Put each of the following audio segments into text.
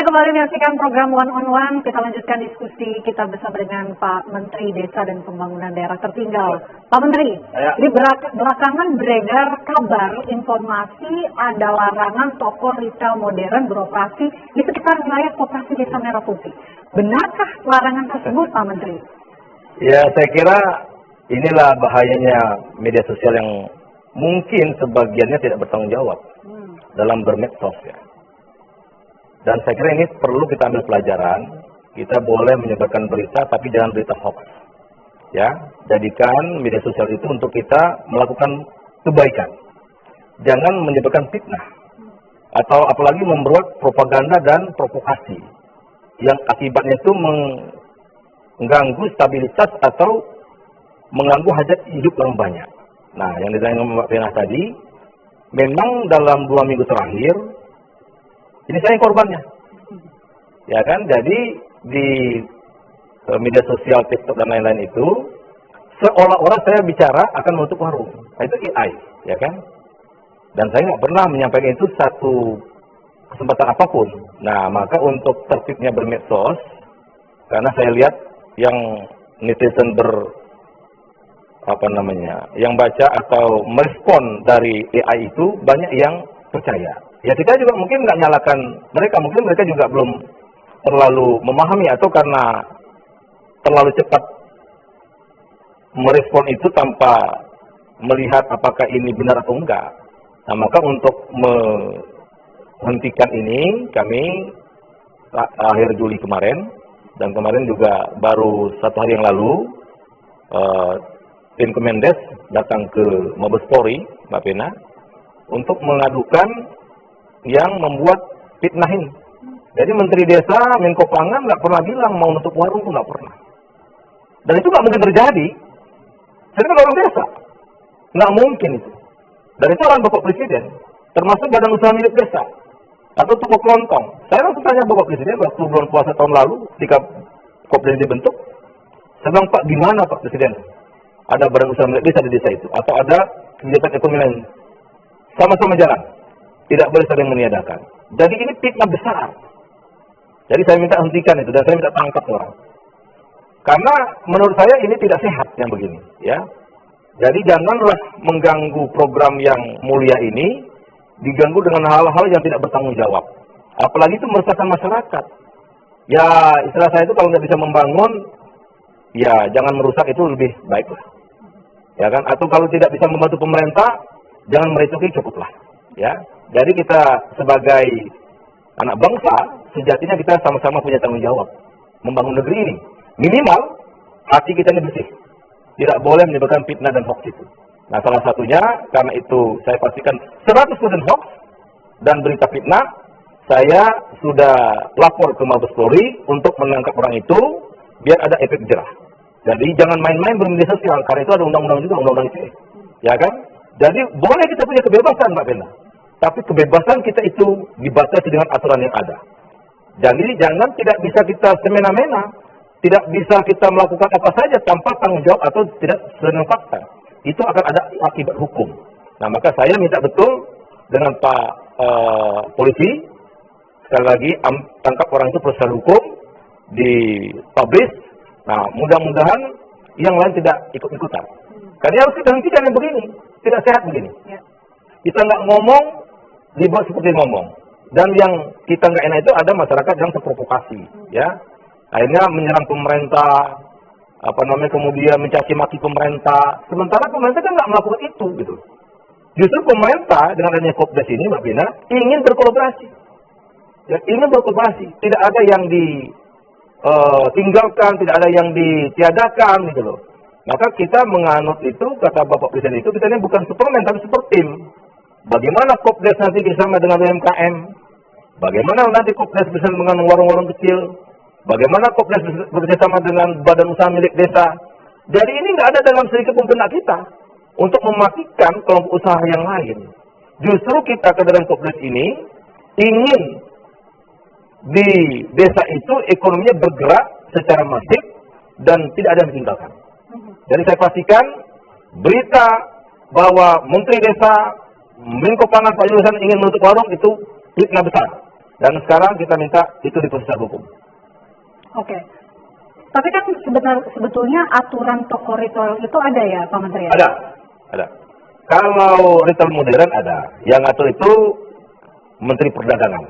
Anda kembali menyaksikan program One on One. Kita lanjutkan diskusi kita bersama dengan Pak Menteri Desa dan Pembangunan Daerah Tertinggal. Pak Menteri, di belakangan beredar kabar informasi ada larangan toko retail modern beroperasi di sekitar wilayah Koperasi Desa Merah Putih. Benarkah larangan tersebut, Pak Menteri? Ya, saya kira inilah bahayanya media sosial yang mungkin sebagiannya tidak bertanggung jawab dalam bermedsos ya. Dan saya kira ini perlu kita ambil pelajaran. Kita boleh menyebarkan berita, tapi jangan berita hoax. Ya, jadikan media sosial itu untuk kita melakukan kebaikan. Jangan menyebarkan fitnah. Atau apalagi membuat propaganda dan provokasi. Yang akibatnya itu mengganggu stabilitas atau mengganggu hajat hidup orang banyak. Nah, yang ditanya Mbak Pena tadi, memang dalam 2 minggu terakhir, ini saya yang korbannya. Ya kan, jadi di media sosial, TikTok dan lain-lain itu, seolah-olah saya bicara akan menutup warung. Nah, itu AI, ya kan? Dan saya nggak pernah menyampaikan itu satu kesempatan apapun. Nah, maka untuk tertibnya bermedsos, karena saya lihat yang netizen yang baca atau merespon dari AI itu banyak yang percaya. Ya, kita juga mungkin nggak nyalakan mereka, mungkin mereka juga belum terlalu memahami atau karena terlalu cepat merespon itu tanpa melihat apakah ini benar atau enggak. Nah, maka untuk menghentikan ini, kami akhir Juli kemarin, dan kemarin juga baru 1 hari yang lalu, tim Kemendes datang ke Mabes Polri, Mbak Pena, untuk mengadukan yang membuat fitnah ini. Jadi Menteri Desa, Menko Pangan nggak pernah bilang mau nutup warung, itu nggak pernah. Dan itu nggak mungkin terjadi. Saya kan orang desa, nggak mungkin itu. Dan itu orang Bapak Presiden, termasuk badan usaha milik desa atau toko kelontong. Saya langsung tanya Bapak Presiden waktu bulan puasa tahun lalu, ketika Kopdes dibentuk, saya bilang, Pak, di mana Pak Presiden? Ada badan usaha milik desa di desa itu, atau ada kegiatan ekonomi lain? Sama-sama jalan. Tidak boleh saling meniadakan. Jadi ini fitnah besar. Jadi saya minta hentikan itu dan saya minta tangkap orang. Karena menurut saya ini tidak sehat yang begini, ya. Jadi janganlah mengganggu program yang mulia ini diganggu dengan hal-hal yang tidak bertanggung jawab. Apalagi itu meresahkan masyarakat. Ya, istilah saya itu kalau nggak bisa membangun, ya jangan merusak, itu lebih baik lah. Ya kan? Atau kalau tidak bisa membantu pemerintah, jangan merituki, cukuplah. Ya. Jadi kita sebagai anak bangsa, sejatinya kita sama-sama punya tanggung jawab membangun negeri ini. Minimal hati kita ini bersih. Tidak boleh menyebabkan fitnah dan hoax itu. Nah, salah satunya karena itu saya pastikan 100% hoax dan berita fitnah, saya sudah lapor ke Mabes Polri untuk menangkap orang itu biar ada efek jerah. Jadi jangan main-main bermedia sosial, karena itu ada undang-undang juga, undang-undang ITE. Ya kan? Jadi boleh kita punya kebebasan, Mbak Bella. Tapi kebebasan kita itu dibatasi dengan aturan yang ada. Jadi jangan tidak bisa kita semena-mena, tidak bisa kita melakukan apa saja tanpa tanggung jawab atau tidak sesuai fakta. Itu akan ada akibat hukum. Nah, maka saya minta betul dengan Pak Polisi, sekali lagi tangkap orang itu proses hukum, dipublish. Nah, mudah-mudahan yang lain tidak ikut-ikutan. Karena harus kita hentikan yang begini, tidak sehat begini. Kita nggak ngomong, dibuat seperti ngomong. Dan yang kita nggak enak itu ada masyarakat yang terprovokasi, ya. Akhirnya menyerang pemerintah, kemudian mencaci maki pemerintah. Sementara pemerintah kan nggak melakukan itu, gitu. Justru pemerintah dengan adanya Kopdes ini, Mbak Bina, ingin berkolaborasi. Ya, ingin berkolaborasi. Tidak ada yang ditinggalkan, tidak ada yang ditiadakan, gitu loh. Maka kita menganut itu, kata Bapak Presiden itu, kita ini bukan Superman, tapi super tim. Bagaimana Kopdes nanti bersama dengan UMKM? Bagaimana nanti Kopdes bersama dengan warung-warung kecil? Bagaimana Kopdes bersama dengan badan usaha milik desa? Jadi ini nggak ada dalam sedikit pun benak kita untuk mematikan kelompok usaha yang lain. Justru kita ke dalam Kopdes ini ingin di desa itu ekonominya bergerak secara masif dan tidak ada yang ditinggalkan. Jadi saya pastikan berita bahwa Menteri Desa, Menko Pangan Pak Yulisan ingin menutup warung itu fitnah besar. Dan sekarang kita minta itu diproses hukum. Oke. Tapi kan sebetulnya aturan toko retail itu ada ya Pak Menteri? Ada. Kalau retail modern ada. Yang atur itu Menteri Perdagangan.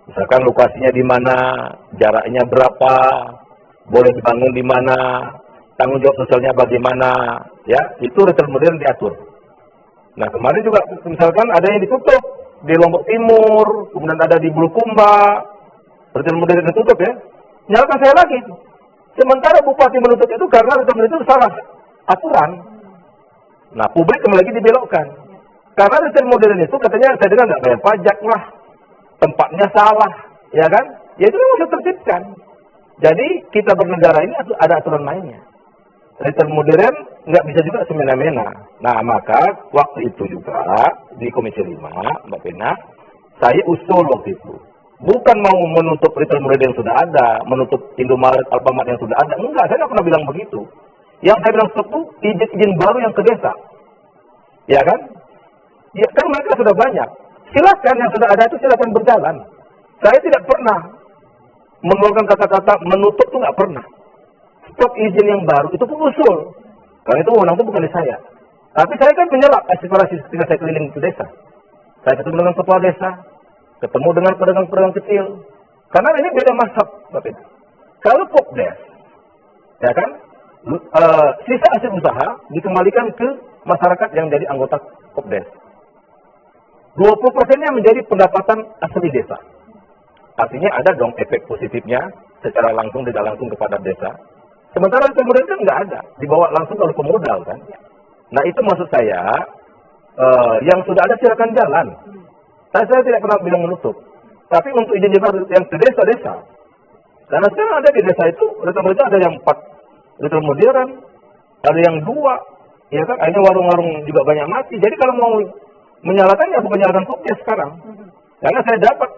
Misalkan lokasinya di mana, jaraknya berapa, boleh dibangun di mana, tanggung jawab sosialnya bagaimana, ya itu retail modern diatur. Nah kemarin juga misalkan ada yang ditutup di Lombok Timur, kemudian ada di Bulukumba, retail modern ditutup ya, nyalakan saya lagi. Sementara Bupati menutup itu karena retail modern itu salah aturan. Nah publik kembali lagi dibelokkan. Karena retail modern itu katanya saya dengar nggak bayar pajak lah, tempatnya salah, ya kan? Ya itu memang harus tertibkan. Jadi kita bernegara ini ada aturan mainnya. Retail modern nggak bisa juga semena-mena. Nah maka waktu itu juga di Komisi 5, Mbak Pena, saya usul waktu itu. Bukan mau menutup retail modern yang sudah ada, menutup Indomaret, Alfamart yang sudah ada. Enggak, saya nggak pernah bilang begitu. Yang saya bilang stop itu izin baru yang ke desa. Ya kan? Ya kan mereka sudah banyak. Silakan yang sudah ada itu silakan berjalan. Saya tidak pernah mengeluarkan kata-kata menutup itu nggak pernah. Stop izin yang baru itu pun usul. Karena itu wewenang itu bukan di saya. Tapi saya kan menyerap aspirasi ketika saya keliling ke desa. Saya ketemu dengan kepala desa, ketemu dengan pedagang-pedagang kecil. Karena ini beda mazhab, Bapak. Kalau Kopdes, ya kan, sisa hasil usaha dikembalikan ke masyarakat yang jadi anggota Kopdes. 20%-nya menjadi pendapatan asli desa. Artinya ada dong efek positifnya secara langsung tidak langsung kepada desa. Sementara kemudian kan nggak ada, dibawa langsung oleh pemodal kan. Nah itu maksud saya, yang sudah ada silakan jalan. Saya tidak pernah bilang menutup. Tapi untuk izin yang ke desa-desa. Karena sekarang ada di desa itu, retail modern ada yang 4 retail modern, ada yang 2, ya kan, akhirnya warung-warung juga banyak mati. Jadi kalau mau menyalakan ya bukan menyalakan Kopdes sekarang. Karena saya dapat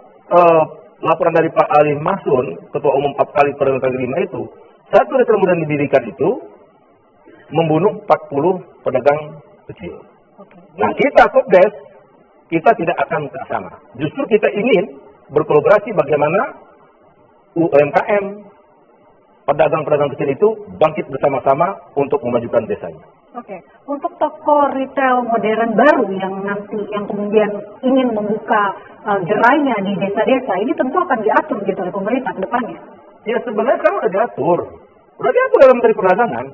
laporan dari Pak Ali Masun, Ketua Umum 4 kali periode kali 5 itu, satu retail modern didirikan itu membunuh 40 pedagang kecil. Nah kita Kopdes, kita tidak akan ke sana. Justru kita ingin berkolaborasi bagaimana UMKM, pedagang-pedagang kecil itu bangkit bersama-sama untuk memajukan desanya. Oke, untuk toko retail modern baru yang kemudian ingin membuka gerainya di desa-desa, ini tentu akan diatur gitu oleh pemerintah ke depannya. Ya sebenarnya sekarang udah diatur dalam Menteri Perdagangan.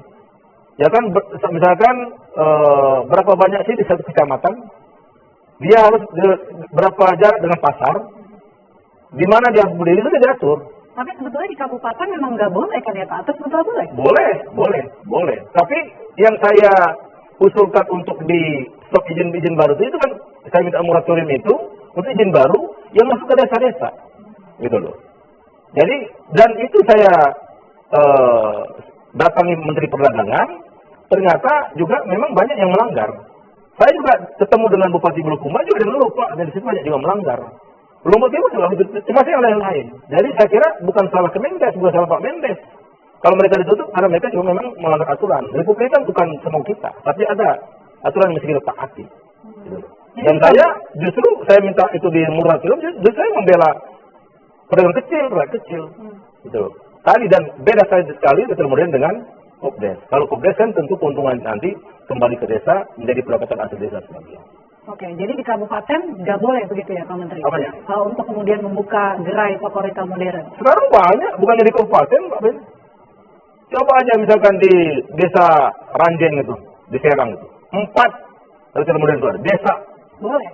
Ya kan, misalkan berapa banyak sih di satu kecamatan, dia harus berapa jarak dengan pasar, di mana dia berdiri itu diatur. Tapi sebetulnya di kabupaten memang nggak boleh kan ya Pak? Atau sebetulnya boleh? Boleh. Tapi yang saya usulkan untuk di stop izin baru itu kan saya minta moratorium itu untuk izin baru yang masuk ke desa-desa, gitu loh. Jadi dan itu saya datangi Menteri Perdagangan, ternyata juga memang banyak yang melanggar. Saya juga ketemu dengan Bupati Bulukumba juga dia mengeluh, Pak, di situ banyak juga melanggar. Lombok Timur juga cuma yang lain-lain. Jadi saya kira bukan salah Kemendes, bukan salah Pak Mendes. Kalau mereka ditutup, karena mereka juga memang melanggar aturan. Republik kan bukan semua kita, tapi ada aturan yang mesti kita taati. Dan justru saya minta itu di moratorium, justru saya membela pedagang kecil, rakyat kecil. Gitu. Tadi dan beda sekali kemudian dengan Kopdes. Kalau Kopdes kan tentu keuntungan nanti kembali ke desa menjadi pendapatan asli desa sebagian. Oke, jadi di kabupaten nggak boleh begitu ya Pak Menteri? Apanya? Untuk kemudian membuka gerai toko retail modern. Sekarang banyak, bukannya di kabupaten, Pak Ben. Coba aja misalkan di desa Ranjeng itu, di Serang itu, 4 retail modern itu ada. Desa. Boleh?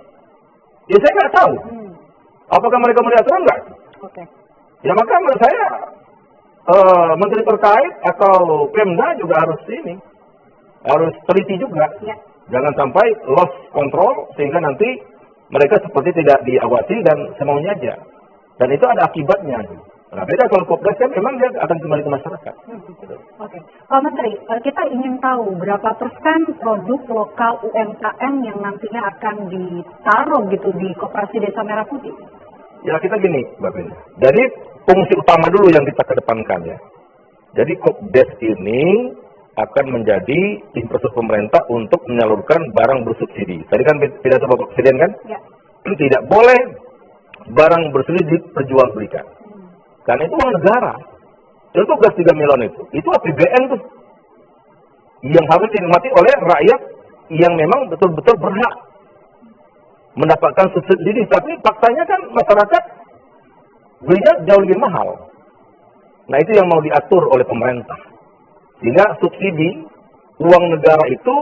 Ya saya nggak tahu. Apakah mereka melihat enggak? Oke. Ya maka menurut saya menteri terkait atau Pemda juga harus teliti juga. Ya. Jangan sampai lost control sehingga nanti mereka seperti tidak diawasi dan semaunya aja. Dan itu ada akibatnya. Nah, beda kalau Kopdes kan memang dia akan kembali ke masyarakat. Oke. Pak Menteri, kita ingin tahu berapa persen produk lokal UMKM yang nantinya akan ditaruh gitu di Koperasi Desa Merah Putih? Ya kita gini, Mbak Ben. Jadi fungsi utama dulu yang kita kedepankan ya. Jadi Kopdes ini akan menjadi infrastruktur pemerintah untuk menyalurkan barang bersubsidi. Tadi kan pidato Bapak Presiden kan? Ya. Tidak boleh barang bersubsidi diperjualbelikan. Karena itu uang negara. Contoh gas 3 milion itu APBN tuh. Yang harus dinikmati oleh rakyat yang memang betul-betul berhak mendapatkan subsidi. Tapi faktanya kan masyarakat belinya jauh lebih mahal. Nah itu yang mau diatur oleh pemerintah. Sehingga subsidi uang negara itu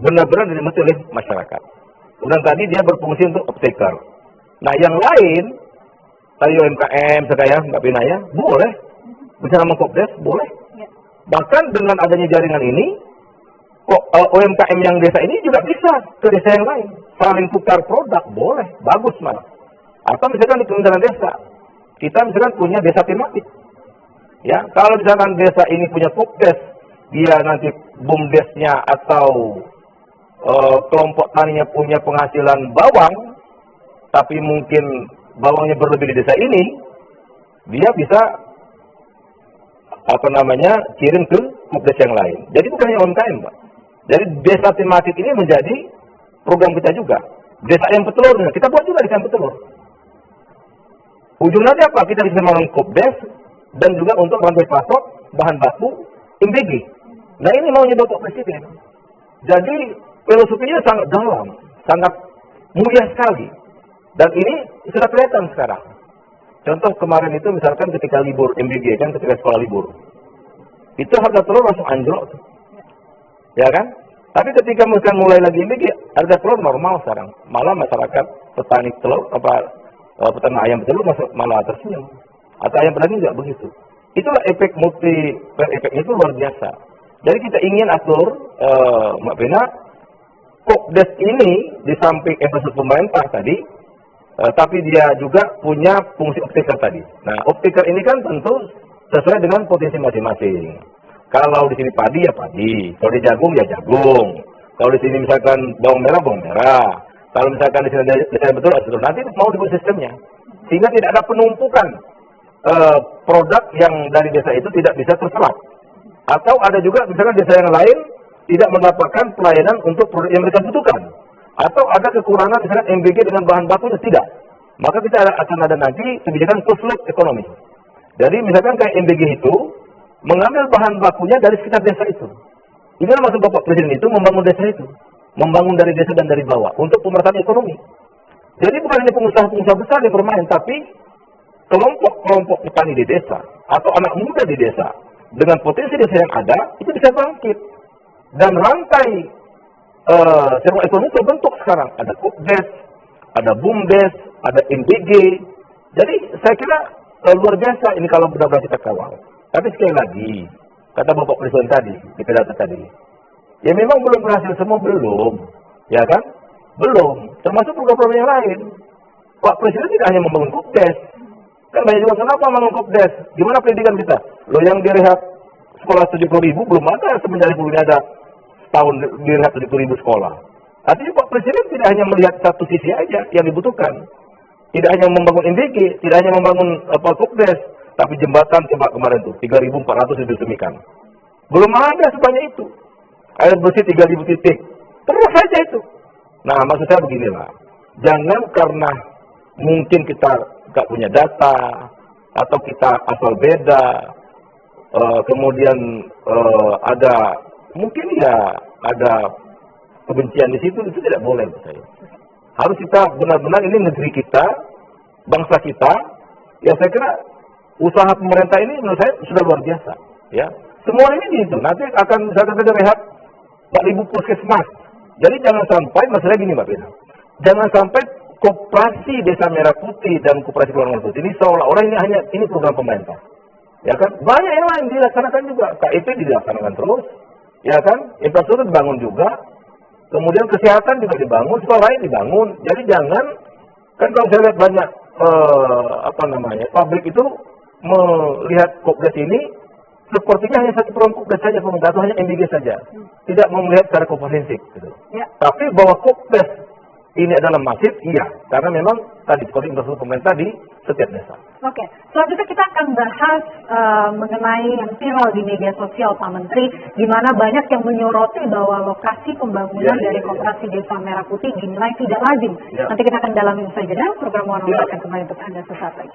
benar-benar dinikmati oleh masyarakat. Kemudian tadi dia berfungsi untuk off-taker. Nah yang lain, tadi UMKM, sekaya Mbak Pina ya, boleh. Bicara mengkopdes, boleh. Bahkan dengan adanya jaringan ini, UMKM yang desa ini juga bisa ke desa yang lain. Saling tukar produk, boleh. Bagus malah. Atau misalkan di Kementerian Desa, kita misalkan punya desa tematik. Ya, kalau misalkan desa ini punya kopdes, dia nanti bumdesnya atau kelompok taninya punya penghasilan bawang, tapi mungkin bawangnya berlebih di desa ini, dia bisa kirim ke kopdes yang lain. Jadi bukan hanya UMKM, Pak. Jadi desa tematik ini menjadi program kita juga. Desa yang petelur, kita buat juga desa yang petelur. Ujungnya apa? Kita bisa membangun kopdes dan juga untuk rantai pasok bahan baku MBG. Nah ini maunya Bapak Presiden. Jadi filosofinya sangat dalam, sangat mulia sekali. Dan ini sudah kelihatan sekarang. Contoh kemarin itu misalkan ketika libur MBG kan, ketika sekolah libur, itu harga telur langsung anjlok, ya kan? Tapi ketika mereka mulai lagi MBG, harga telur normal sekarang. Malah masyarakat petani telur peternak ayam telur malah tersenyum. Atau ayam pedagang juga begitu. Itulah efek efeknya itu luar biasa. Jadi kita ingin atur, Mbak Pina, kopdes ini di samping infrastruktur pemerintah tadi, tapi dia juga punya fungsi off-taker tadi. Nah, off-taker ini kan tentu sesuai dengan potensi masing-masing. Kalau di sini padi ya padi, kalau di jagung ya jagung. Kalau di sini misalkan bawang merah. Kalau misalkan di sini ada betul, nanti mau dibuat sistemnya. Sehingga tidak ada penumpukan produk yang dari desa itu tidak bisa terserap. Atau ada juga misalkan desa yang lain tidak mendapatkan pelayanan untuk produk yang mereka butuhkan. Atau ada kekurangan misalkan MBG dengan bahan bakunya tidak. Maka kita akan ada nanti kebijakan closed loop ekonomi. Jadi misalkan kayak MBG itu mengambil bahan bakunya dari sekitar desa itu. Inilah maksud Bapak Presiden itu membangun desa itu. Membangun dari desa dan dari bawah untuk pemerataan ekonomi. Jadi bukan hanya pengusaha-pengusaha besar yang bermain, tapi kelompok-kelompok petani di desa atau anak muda di desa dengan potensi desa yang ada itu bisa bangkit. Dan rantai sirkulasi ekonomi terbentuk sekarang. Ada kopdes, ada bumdes, ada MBG. Jadi saya kira luar biasa ini kalau benar-benar kita kawal. Tapi sekali lagi, kata Bapak Presiden tadi, di pidato tadi, ya memang belum berhasil semua, belum. Ya kan? Belum. Termasuk program-program yang lain. Pak Presiden tidak hanya membangun kopdes. Kan banyak juga, kenapa membangun kopdes? Gimana pendidikan kita? Loh yang direhab sekolah 70.000 belum ada semenjak sebelumnya ada tahun direhab 70.000 sekolah. Artinya Pak Presiden tidak hanya melihat satu sisi aja yang dibutuhkan. Tidak hanya membangun MBG, tidak hanya membangun kopdes, tapi jembatan coba kemarin tuh 3.400 diresmikan. Belum ada sebanyak itu. Air bersih 3.000 titik. Terus saja itu. Nah, maksud saya beginilah. Jangan karena mungkin kita nggak punya data, atau kita asal beda, kemudian ada, mungkin ya ada kebencian di situ, itu tidak boleh menurut saya. Harus kita benar-benar ini negeri kita, bangsa kita, ya saya kira usaha pemerintah ini menurut saya sudah luar biasa. Ya, semua ini gitu. Nanti akan misalkan saja rehat 4.000 puskesmas. Jadi jangan sampai, masalah gini Mbak Pina, jangan sampai koperasi Desa Merah Putih dan koperasi Pulau Merah Putih ini seolah-olah ini program pemerintah. Ya kan? Banyak yang lain dilaksanakan juga. KIP dilaksanakan terus. Ya kan? Infrastruktur dibangun juga. Kemudian kesehatan juga dibangun, sekolah lain dibangun. Jadi jangan, kan kalau saya lihat banyak pabrik itu melihat kopdes ini sepertinya hanya satu program kopdes saja, atau hanya MBG saja. Tidak mau melihat secara komprehensif. Gitu. Ya. Tapi bahwa kopdes ini adalah masif, iya. Karena memang tadi seperti infrastruktur pemerintah di setiap desa. Oke, selanjutnya kita akan bahas mengenai yang viral di media sosial, Pak Menteri, di mana banyak yang menyoroti bahwa lokasi pembangunan dari Koperasi Desa Merah Putih dinilai tidak lazim. Nanti kita akan dalami usai jeda. Program One akan kembali untuk Anda sesaat lagi.